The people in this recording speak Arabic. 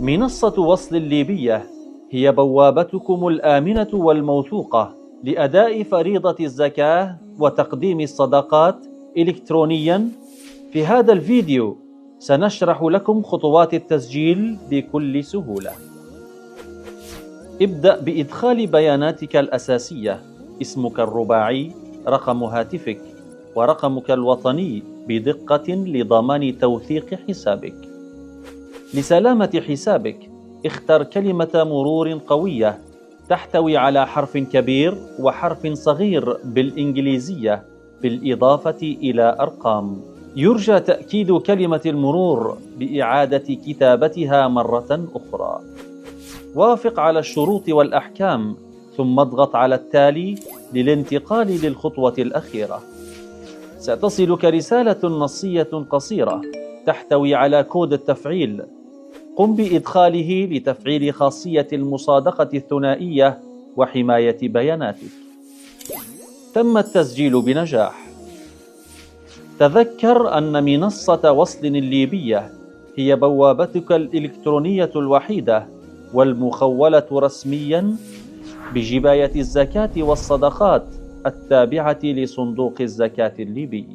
منصة وصل الليبية هي بوابتكم الآمنة والموثوقة لأداء فريضة الزكاة وتقديم الصدقات إلكترونياً. في هذا الفيديو سنشرح لكم خطوات التسجيل بكل سهولة. ابدأ بإدخال بياناتك الأساسية: اسمك الرباعي، رقم هاتفك، ورقمك الوطني بدقة لضمان توثيق حسابك. لسلامة حسابك اختر كلمة مرور قوية تحتوي على حرف كبير وحرف صغير بالإنجليزية بالإضافة إلى أرقام. يرجى تأكيد كلمة المرور بإعادة كتابتها مرة أخرى. وافق على الشروط والأحكام ثم اضغط على التالي للانتقال للخطوة الأخيرة. ستصلك رسالة نصية قصيرة تحتوي على كود التفعيل. قم بإدخاله لتفعيل خاصية المصادقة الثنائية وحماية بياناتك. تم التسجيل بنجاح. تذكر أن منصة وصل الليبية هي بوابتك الإلكترونية الوحيدة والمخولة رسمياً بجباية الزكاة والصدقات التابعة لصندوق الزكاة الليبي.